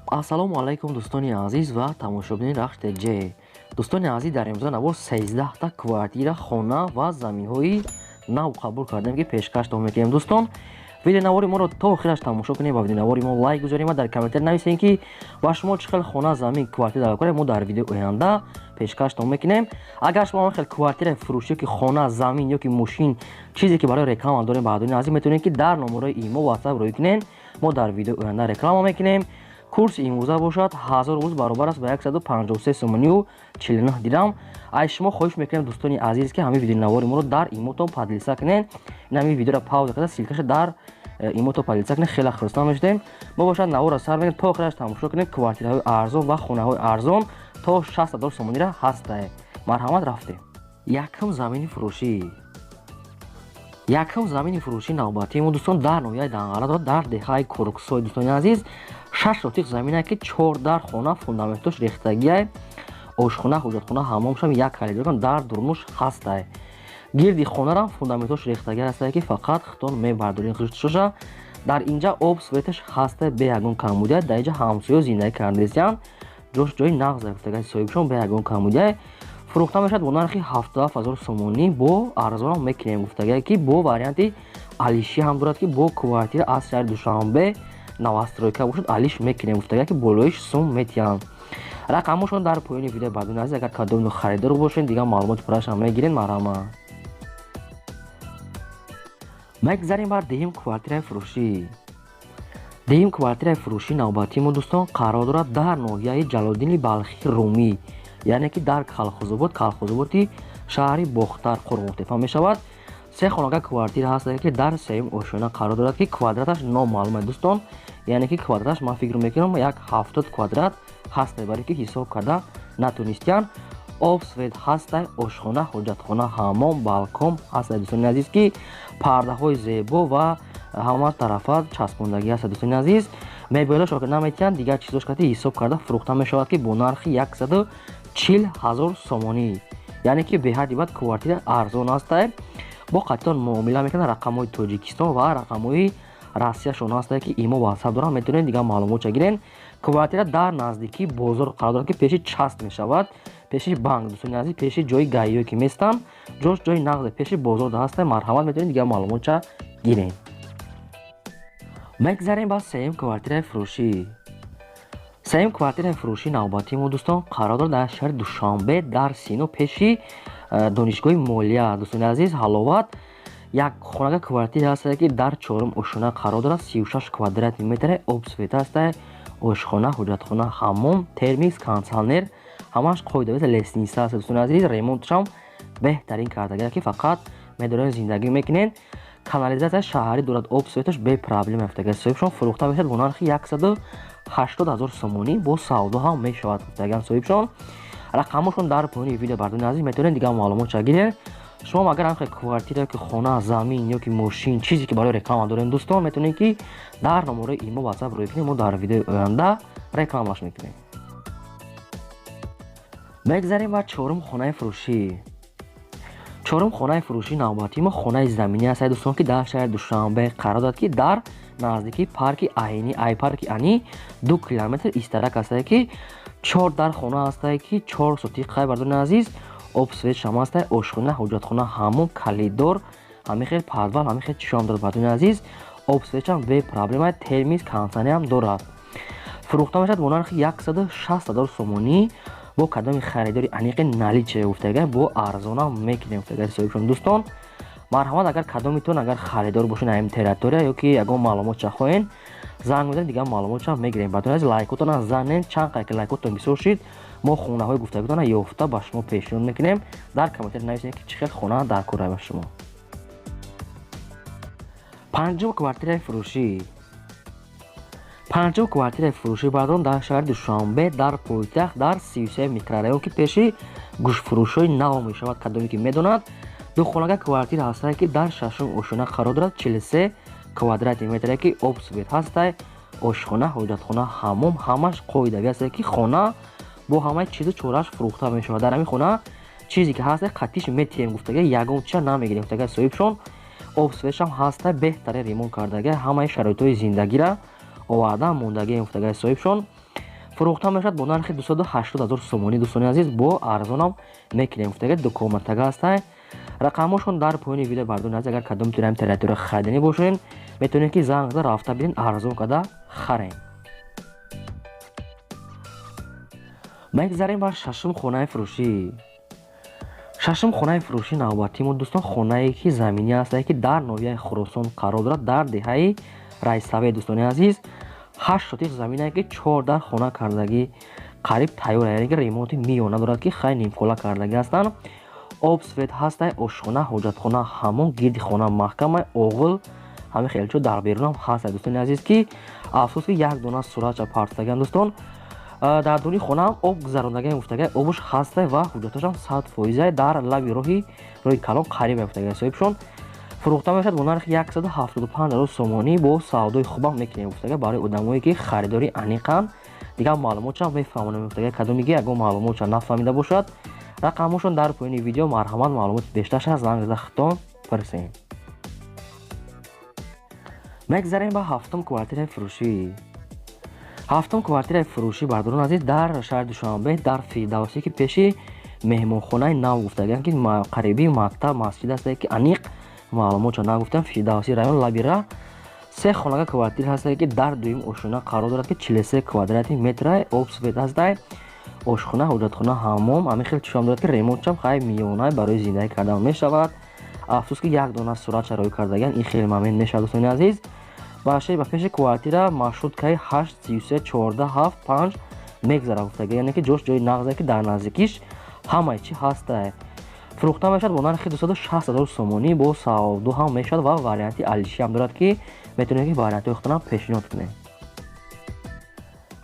ассалому алайкум дӯстони азиз ва тамошобини RAHSH TJ. дӯстони азиз, дар имрӯза навор 13 квартира, хона ва заминҳои нав қабул кардем ки пешкаштон мекунем. дӯстон, видеонавори моро то охираш тамошо кунем, ба видеонавори мо лайк гузорем ва дар комментар нависем ки ба шумо чӣ хел хона, замин, квартира далакора мо дар видео оянда пешкаштон мекунем. Агар шумо хел квартира фурӯшӣ ки хона, замин ё ки мошин чизе ки барои реклама дорем, баҳадуни азиз метавонем ки дар номерои имо WhatsApp рӯй кунем. мо дар видео оянда реклама мекунем. курси имрӯза бошад 1000 рӯз баробар аст ба 153 сомонию 49 дирам. Аз шумо хоҳиш мекунем дӯстони азиз ки ҳамин видеонавори моро дар имотон подлиса кунен. ин ҳамин видеоро пауза карда силкаша дар имотон подлиса кунен. хеле хурсанд мешудем. мо бошад навора сар мегирем то охираш тамошо кунем. квартираҳои арзон ва хонаҳои арзон то 60,000 сомонира ҳастае. марҳамат, рафтем. Якум замини фурӯшӣ. Якум замини фурӯши навбатии мо дӯстон дар ноҳияи Данғала дар деҳаи Коруксой. дӯстони азиз, 6 сотиқ заминае ки 4 дар хона, фундаментош рехтагие, ошхона, ҳуҷҷатхона, ҳаммомшам як халидорон дар дурнуш ҳастае. гирди хонарам фундаментош рехтагие ҳастае ки фақат хитон мебардорем хиштоша. дар инҷа об светаш ҳастае бе ягон камбудия. дар инҷа ҳамсоё зиндагӣ кардесиян ҷош ҷои нағз гуфтагии соҳибшон бе ягон камбудия. фурӯхта мешавад бо нархи 77000 сомонӣ. бо арзонам мекунем гуфтагие ки бо варианти алишӣ ҳам дорад ки бо квартира аз шаҳри Душанбе новостройка бошад, алиш мекунем гуфтагие ки болоиш сум метиҳанд. рақамошон дар поёни видео бардуни азиз. агар кадом харидор бошен дигар маълумоти пуррашам мегирен. марҳамат. мегзарем бар деҳим квартираи фурӯшӣ. деҳим квартираи фурӯшӣ навбатии мо дӯстон қарор дорад дар ноҳияи Ҷалолиддини Балхи Румӣ, яъне ки дар калхозоботи шаҳри Бохтар Қурғонтепа мешавад. се хонага квартира ҳастае ки дар сеюм ошона қарор дорад ки квадраташ номаълум аст дӯстон, яъне ки квадраташ ман фикр мекунам як 70 квадрат ҳастае, барои ки ҳисоб карда натонистиян. об свет ҳастае, ошхона, ҳоҷатхона, ҳаммом, балкон ҳастае дӯстони азиз ки пардаҳои зебо ва ҳама тарафа часпондагӣ ҳастае дӯстони азиз. мебелош ок наметиҳанд, дигар чизош карда ҳисоб карда фурӯхта мешавад ки бо нархи 140,000 сомонӣ, яъне ки беҳади бад квартира арзон ҳастае. бо қатитон муомила мекунанд. рақамҳои Тоҷикистон ва рақамҳои Россияшон ҳастае ки имо WhatsApp доранд, метавонед дигар маълумотша гирен. квартира дар наздикии бозор қарор дорад ки пеши част мешавад, пеши банк дӯстони азиз, пеши ҷои гаиё ки местан, ҷош ҷои нағзе пеши бозор ҳастае. марҳамат, метавонед дигар маълумотша гирен. мегзарем ба сеюм квартираи фурӯшӣ. сеюм квартираи фурӯшӣ навбатии мо дӯстон қарор дорад дар шаҳри Душанбе дар Сино пеши донишгоҳи молия. дӯстони азиз, ҳаловат як хонага квартира ҳастае ки дар 4 ошхона қарор дорад. 36 квадрат метре, об свет ҳастае, ошхона, ҳоҷатхона, ҳаммом, термикс, кондитсионер, ҳамаш қоидави лестница аст дӯстони азиз. ремонтшам беҳтарин кардагие ки фақат медорен зиндагӣ мекунен. канализатсия шаҳрӣ дорад, об светаш бе проблема гуфтагие соҳибшон. фурӯхта мешавад бо нархи 180,000 сомонӣ, бо савдо ҳам мешавад гуфтагиан соҳибшон. рақамошон дар поёни видео бардуни азиз, метавонед дигар маълумотша гирен. шумо агар ҳам квартира ё ки хона, замин ё ки мошин чизе ки барои реклама дорем дӯстон, метавонед ки дар номерои имо WhatsApp рӯй кунем. мо дар видеои оянда рекламаш мекунем. мегзарем ба чорум хонаи фурӯшӣ. чорум хонаи фурӯшӣ навбатии мо хонаи заминӣ ҳастае дӯстон ки дар шаҳри Душанбе қарор дорад ки дар наздикии парки Айни, парки Ани 2 километр истарак ҳастае ки 4 дар хона ҳастае ки 4 сотиқа бардуни азиз. об свет шам ҳастае, ошхона, ҳоҷатхона, ҳаммом, калидор, ҳамихел подвал, ҳамихел чишам дорад бардуни азиз. об светшам бе проблема, термис, кондитсионерам дорад. фурӯхта мешавад бо нархи 160,000 сомонӣ. бо кадоми харидори аниқи наличе гуфтагие бо арзонам мекунем гуфтагие соҳибшон. дӯстон, марҳамат, агар кадомитон агар харидор бошен аим территория ё ки ягон маълумотша хоҳен, занг мезанед, дигар маълумотша мегирем. бардуни азиз, лайкотонам занед. чанд қайки лайкотон бисёр шид, мо хонаҳои гуфтагиатона ёфта ба шумо пешниҳод мекунем. дар комментар нависед ки чӣ хел хона дар кора ба шумо. панҷум квартираи фурӯшӣ. панҷум квартираи фурӯшӣ бардорам дар шаҳри Душанбе дар пойтахт дар 33 микрорайон ки пеши гӯштфурӯшҳои нав мешавад. кадоме ки медонад, духонага квартира ҳастае ки дар 6 ошхона қарор дорад. 43 квадрат метре ки об свет ҳастае, ошхона, ҳоҷатхона, ҳаммом, ҳамаш қоидави ҳастае ки хона бо ҳамаи чизу чораш фурӯхта мешавад. дар ҳамин хона чизе ки ҳастае қатиш метиҳем гуфтагие, ягон чиз намегирем гуфтагие соҳибшон. об светшам ҳастае беҳтарин ремонт кардагие, ҳамаи шароитҳои зиндагиро овардан мондагӣ гуфтагие соҳибшон. фурӯхта мешавад бо нархи 280,000 сомонӣ. дӯстони азиз, бо арзонам мекунем гуфтага документага ҳастанд. рақамошон дар поёни видео бардори азиз. Агар кадомтон ҳам территория харидани бошен, метавонед ки занг зада рафта бирин арзон када харен. мегзарем ба шашум хонаи фурӯшӣ. шашум хонаи фурӯшӣ навбатии мо дӯстон, хонае ки заминӣ ҳастае ки дар ноҳияи Хуросон қарор дорад, дар деҳаи Райсаве. дӯстони азиз, 8 сотиқ заминае ки 14 хона кардагӣ қариб тайёр, яъне ки ремонти миёна дорад ки хай нимкола кардагӣ ҳастанд. об свет ҳастае, ошхона, ҳоҷатхона, ҳамон, гирди хона маҳкама, оғил, ҳамин хелчо дар берунам ҳастае. дӯстони азиз, ки афсус ки як дона суратша партаган дӯстон, дар дуни хонаам об гузарондагӣ гуфтага обуш ҳастае ва ҳуҷҷаташам 100% дар лаби роҳи калон қариб гуфтага соҳибшон. фурӯхта мешавад бо нархи 175,000 сомонӣ. бо савдои хубам мекунем гуфтага барои одамое ки харидори аниқанд. дигар маълумотшам мефаҳмонем гуфтага кадомиги ягон маълумотша нафаҳмида бошад, рақамошон дар поёни видео марҳамат маълумоти бештарша занг зада хитон пурсем. мегзарем ба ҳафтум квартираи фурӯшӣ. ҳафтум квартираи фурӯшӣ бардорон азиз дар шаҳри Душанбе, дар Фирдавсӣ ки пеши меҳмонхонаи нав гуфтаган ки қариби мактаб масҷид ҳастае ки аниқ маълумотша нагуфтам. Фирдавсӣ район лабира 3 хонага квартира ҳастае ки дар дуюм ошхона қарор дорад ки 43 квадрати метра, об свет ҳастае, ошхона, ҳоҷатхона, ҳаммом, ҳамин хел чӯшам дорад ки ремонтшам хай миёна барои зиндагӣ кардан мешавад. афсус ки як дона суратша рой кардаган, ин хеле момент мешавад. дӯстони азиз, ба пеши квартира маршруткаи 83347 мегзара гуфтага, яъне ки ҷош ҷои нағзае ки дар наздикиш ҳамаи чӣ ҳастае. фурӯхта мешавад бо нархи 260,000 сомонӣ. бо савдо ҳам мешавад ва варианти алиши ҳам дорад ки метавонед ки вариантҳои худтонам пешниҳод кунед.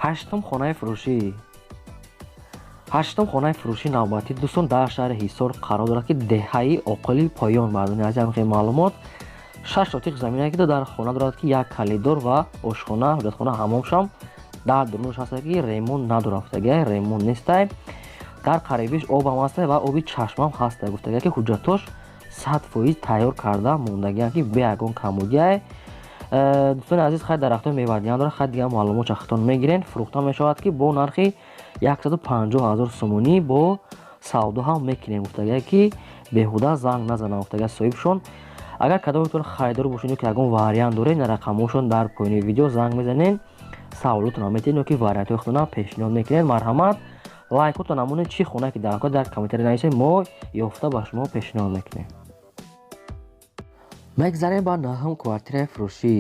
ҳаштум хонаи фурӯшӣ. ҳаштум хонаи фурӯшӣ навбатӣ дӯстон дар шаҳри Ҳисор қарор дорад ки деҳаи оқили поён. бардони аз ҳамин маълумот 6 сотиқ заминае ки дар хона дорад ки як калидор ва ошхона, ҳоҷатхона, ҳаммомшам дар дурунаш ҳастае ки ремонт надорад гуфтага, ремонт нестае. дар қарибиш обам ҳастае ва оби чашмам ҳастае гуфтага ки ҳуҷҷатош 100% тайёр карда мондагиам ки бе ягон камудияе. дӯстони азиз, хай дарахтои мевадиям дорад, хай дигар маълумотша хитон мегирен. фурӯхта мешавад ки бо нархи 150,000 сомонӣ. бо савдо ҳам мекунем гуфтага ки беҳуда занг назанам гуфтага соҳибшон. агар кадомитон харидор бошед ё ки ягон вариант доред, рақамошон дар поёни видео занг мезанед, саволотонам метавонед ё ки вариантҳои худтонам пешниҳод мекунед. марҳамат, лайкотон намунед, чӣ хона ки дар комментари нависед, мо ёфта ба шумо пешниҳод мекунем. мегзарем ба наҳум квартираи фурӯшӣ.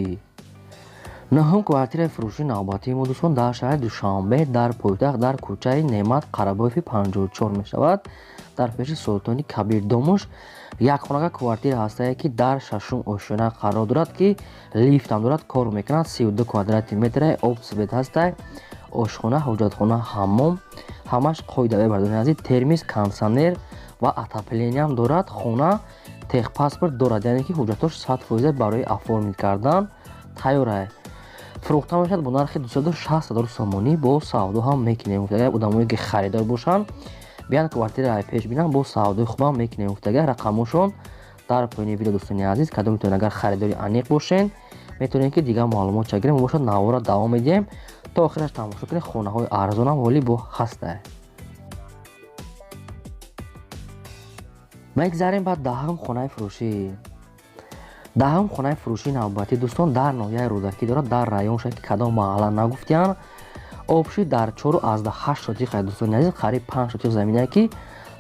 наҳум квартираи фурӯшӣ навбатии мо дӯстон дар шаҳри Душанбе, дар пойтахт, дар кӯчаи Неъмат Қарабоеви 54 мешавад, дар пеши Султони Кабир Домуш. якхонага квартира ҳастае ки дар шашум ошхона қарор дорад ки лифтам дорад, кор мекунад. 32 квадрати метра, об свет ҳастае, ошхона, ҳоҷатхона, ҳаммом, ҳамаш қоидаве бардони азиз, термис, кондитсионер ва отоплениям дорад. хона техпаспорт дорад, яъне ки ҳуҷҷатош 100% барои оформил кардан тайёрае. фурӯхта мешавад бо нархи 260,000 сомонӣ. бо савдо ҳам мекунем гуфтага, одамое ки харидор бошанд биан квартира пеш бинан, бо савдои хубам мекунем гуфтага. рақамошон дар поёни видео дӯстони азиз, кадомитон агар харидори аниқ бошен, метавонед ки дигар маълумотша гирем, бошад навора давом медиҳем то охираш тамошо кунед. хонаҳои арзонам ҳоли бо ҳастае. мегзарем ба даҳум хонаи фурӯшӣ. даҳум хонаи фурӯшӣ навбатӣ дӯстон дар ноҳияи Рӯдакӣ дорад, дар районша ки кадом маҳалла нагуфтиян. обши дар 4,8 сотиқа дӯстони азиз, қариб 5 сотиқ заминае ки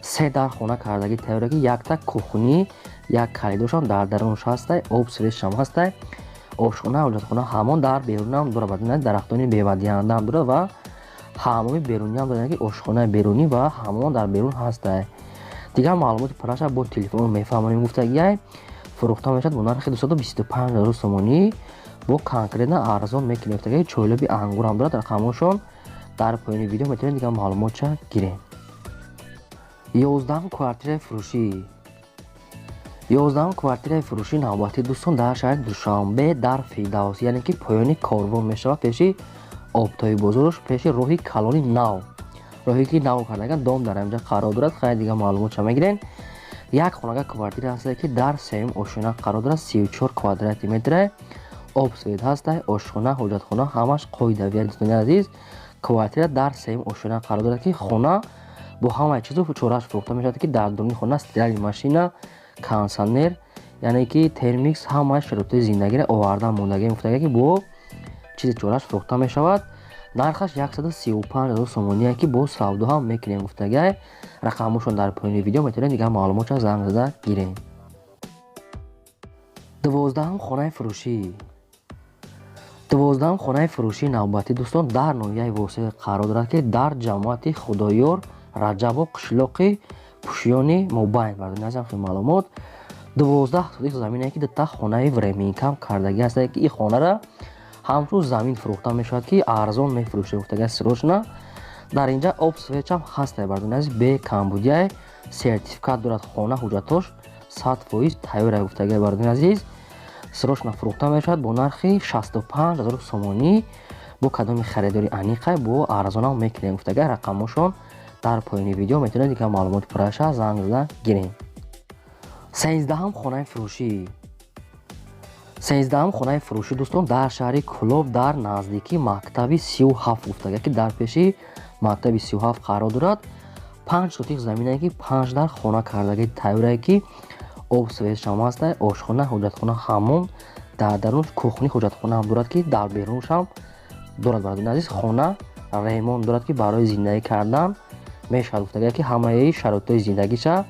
3 дар хона кардагӣ тайёре ки якта кухни, як калидоршам дар дарунаш ҳастае, об светшам ҳастае, ошхона, ҳоҷатхона, ҳамон дар берунам дорад, бардони дарахтони мевадиҳандам дорад ва ҳаммоми беруниам дорад ки ошхонаи берунӣ ва ҳамон дар берун ҳастае. дигар маълумоти параша бо телефон мефаҳмонем гуфтагиай. фурӯхта мешавад бо нархи 225,000 сомонӣ. бо конкретна арзон мекунем гуфтага, чойлоби ангурам дорад. рақамошон дар поёни видео метавонед дигар маълумотша гирем. 11 квартираи фурӯшӣ. 11 квартираи фурӯшӣ навбатӣ дӯстон дар шаҳри Душанбе, дар Фирдавсӣ, яъне ки поёни корвон мешавад, пеши обтои бозорш, пеши роҳи калони нав, роҳе ки нав кардаган дом дар инҷа қарор дорад. хай дигар маълумотша мегирен. як хонага квартира ҳастае ки дар сеюм ошхона қарор дорад, 34 квадрати метра, об свет ҳастае, ошхона, ҳоҷатхона, ҳамаш қоидавия. дӯстони азиз, квартира дар сеюм ошина қарор дорад ки хона бо ҳамаи чизу чораш фурӯхта мешавад ки дар дуруни хона стирали машина, кондитсионер, яъне ки термикс ҳамаи шароитои зиндагиро овардан мондаги муфтага ки бо чизи чораш фурӯхта мешавад. нархаш 135,000 сомония ки бо савдо ҳам мекунем гуфтагай. рақамошон дар поёни видео метавонед дигар маълумотро занг зада гирем. 12 хонаи фурӯшӣ. 12 хонаи фурӯшии навбатӣ дӯстон дар ноҳияи восиғ қарор дорад ки дар ҷамоати худоёр раҷабо қишлоқи пушёни мобайн бардони азам хеле маълумот 12 сотих замине ки дата хонаи временкам кардаги аст ки ин хонара ҳамчун замин фурӯхта мешавад ки арзон мефурӯшем гуфтага срочна. дар инҷа обсвечам ҳаста бардони азиз бе камбудияй сертификат дорад хона ҳуҷҷатош 100% тайёра гуфтага бардони азиз срочна фурӯхта мешавад бо нархи 65000 сомонӣ. бо кадоми харидори аниқай бо арзонам мекунем гуфтага. рақамошон дар поёни видео метавонед дигар маълумоти пурраша занг зада гирем. 13 хонаи фурӯшӣ. 13 хонаи фурӯшӣ дӯстон дар шаҳри Кӯлоб дар наздики мактаби 37 гуфтага ки дар пеши мактаби 37 қарор дорад. 5 сотих замине ки 5 дар хона кардаги тайёрае ки обсвечам аст, ошхона, ҳуҷҷатхона, ҳаммом, дар дарунш кухни ҳуҷҷатхона ҳам дорад ки дар берунш ҳам дорад бардони азиз. хона ремонт дорад ки барои зиндагӣ кардан мешавад гуфтага ки ҳамаи шароитои зиндагиша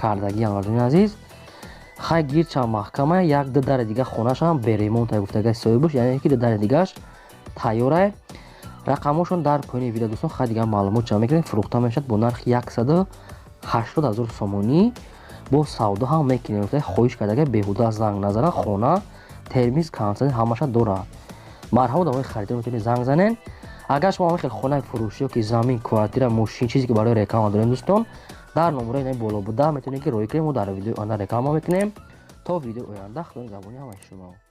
кардагиам бардони азиз. хай гирча маҳкама як дадари дигар хонашам беремонта гуфтага соҳибуш, яъне ки дадари дигарш тайёрае. рақамошон дар поёни видео дӯстон хай дигар маълумотча мекунем. фурӯхта мешавад бо нархи 180,000 сомонӣ бо савдо ҳам мекунем гуфтага. хоҳиш кардага беҳуда занг назанан хона термис кондитсионер ҳамаша дорад. марҳамат дар мои харидор метавонед занг занен. агар шумо ҳамин хел хонаи фурӯшӣ ки замин, квартира, мошин чизе ки барои реклама дорем дӯстон дар номераи ини боло буда метавонед ки рой кунем. мо дар видеои оянда реклама мекунем. то видеои оянда худои нигҳбони ҳамаи шумо.